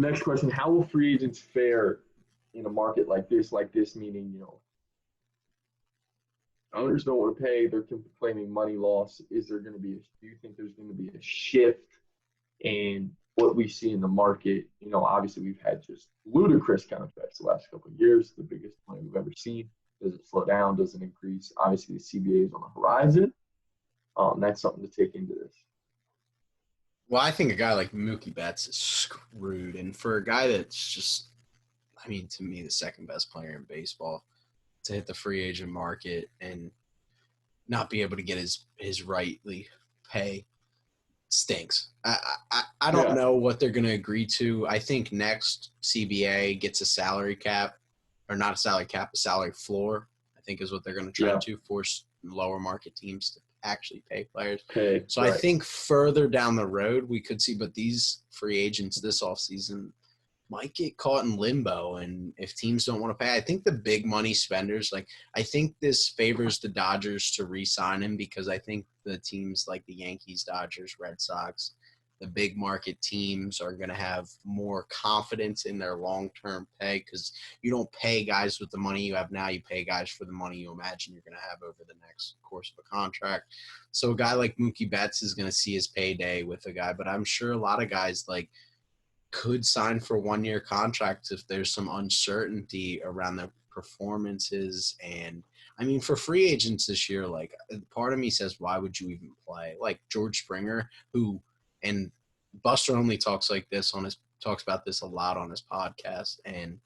next question, how will free agents fare in a market like this, meaning, owners don't want to pay, they're claiming money loss. Do you think there's going to be a shift in what we see in the market? Obviously we've had just ludicrous contracts the last couple of years, the biggest money we've ever seen. Does it slow down? Does it increase? Obviously the CBA is on the horizon. That's something to take into this. Well, I think a guy like Mookie Betts is screwed. And for a guy that's just, to me, the second best player in baseball, to hit the free agent market and not be able to get his rightly pay stinks. I don't know what they're going to agree to. I think next CBA gets a salary cap, or not a salary cap, a salary floor, I think is what they're going to try to force lower market teams to actually pay players. So I think further down the road we could see, but these free agents this offseason might get caught in limbo, and if teams don't want to pay, I think the big money spenders, I think this favors the Dodgers to re-sign him, because I think the teams like the Yankees, Dodgers, Red Sox, the big market teams are going to have more confidence in their long-term pay, because you don't pay guys with the money you have now. You pay guys for the money you imagine you're going to have over the next course of a contract. So a guy like Mookie Betts is going to see his payday with a guy, but I'm sure a lot of guys could sign for one-year contracts if there's some uncertainty around their performances. And for free agents this year, part of me says, why would you even play? George Springer, who, and Buster only talks about this a lot on his podcast. And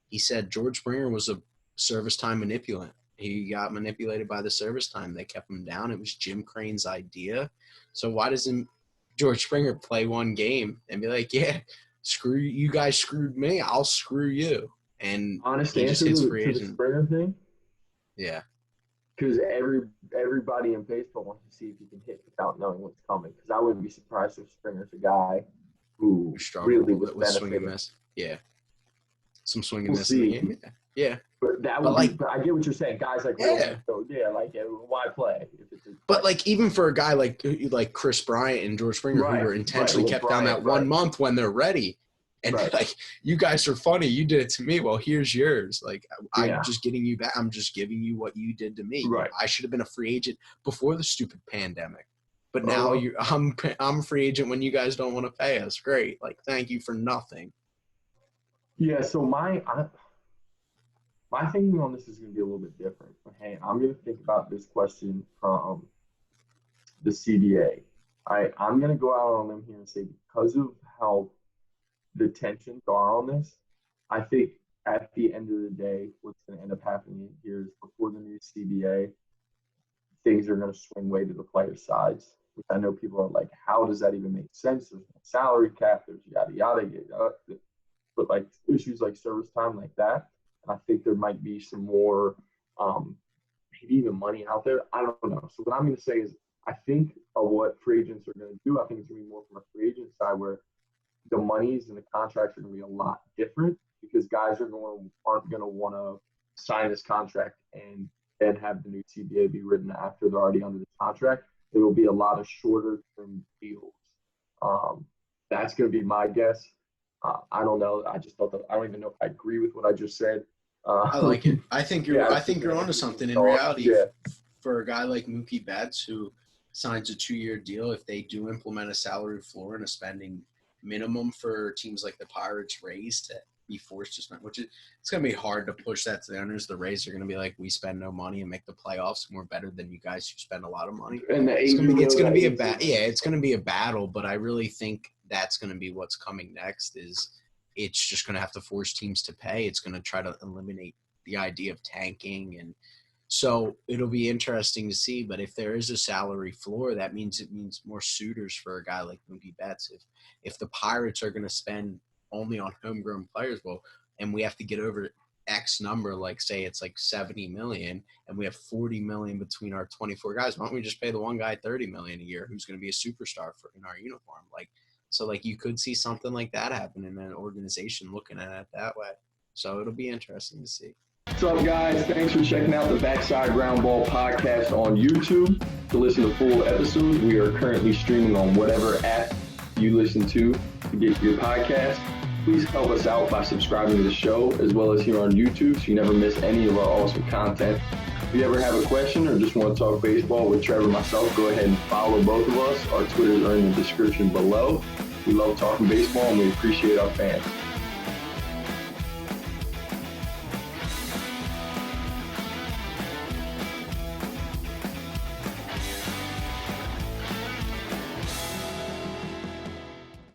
he said George Springer was a service time manipulant. He got manipulated by the service time. They kept him down. It was Jim Crane's idea. So why doesn't George Springer play one game and be like, yeah, screw you guys, screwed me, I'll screw you? And honest answer to the Springer thing? Yeah. Because everybody in baseball wants to see if he can hit without knowing what's coming. Because I wouldn't be surprised if Springer's a guy who really was benefiting. Swing and miss. Yeah. Some swing and miss in the game. Yeah. But that would but I get what you're saying. Guys why play? But even for a guy like Chris Bryant and George Springer, who were intentionally kept down that 1 month when they're ready. And you guys are funny. You did it to me. Well, here's yours. I'm just getting you back. I'm just giving you what you did to me. Right. I should have been a free agent before the stupid pandemic. But now I'm a free agent when you guys don't want to pay us. Great. Thank you for nothing. Yeah. So my thinking on this is going to be a little bit different. Hey, I'm going to think about this question from the CBA. I'm going to go out on a limb here and say, because of how the tensions are on this, I think at the end of the day, what's going to end up happening here is before the new CBA, things are going to swing way to the players' sides, which I know people are like, how does that even make sense? There's no salary cap, there's yada, yada, yada. But issues like service time like that, and I think there might be some more, maybe even money out there. I don't know. So what I'm going to say is, I think of what free agents are going to do, I think it's going to be more from a free agent side where the monies and the contracts are going to be a lot different, because guys aren't going to want to sign this contract and then have the new CBA be written after they're already under the contract. There will be a lot of shorter term deals. That's going to be my guess. I don't know. I just thought that I don't even know if I agree with what I just said. I like it. I think you're onto something in reality. For a guy like Mookie Betts, who signs a 2-year deal, if they do implement a salary floor and a spending minimum for teams like the Pirates, Rays to be forced to spend, which it's going to be hard to push that to the owners. The Rays are going to be like, we spend no money and make the playoffs, and we're better than you guys who spend a lot of money. And it's going to be a battle, but I really think that's going to be what's coming next. Is it's just going to have to force teams to pay. It's going to try to eliminate the idea of tanking, and so it'll be interesting to see. But if there is a salary floor, that means more suitors for a guy like Mookie Betts. If the Pirates are going to spend only on homegrown players, and we have to get over X number, say it's $70 million, and we have $40 million between our 24 guys, why don't we just pay the one guy $30 million a year who's going to be a superstar in our uniform? So you could see something like that happen in an organization looking at it that way. So it'll be interesting to see. What's up, guys? Thanks for checking out the Backside Groundball podcast on YouTube. To listen to full episodes, we are currently streaming on whatever app you listen to get your podcast. Please help us out by subscribing to the show as well as here on YouTube so you never miss any of our awesome content. If you ever have a question or just want to talk baseball with Trevor and myself, go ahead and follow both of us. Our Twitters are in the description below. We love talking baseball and we appreciate our fans.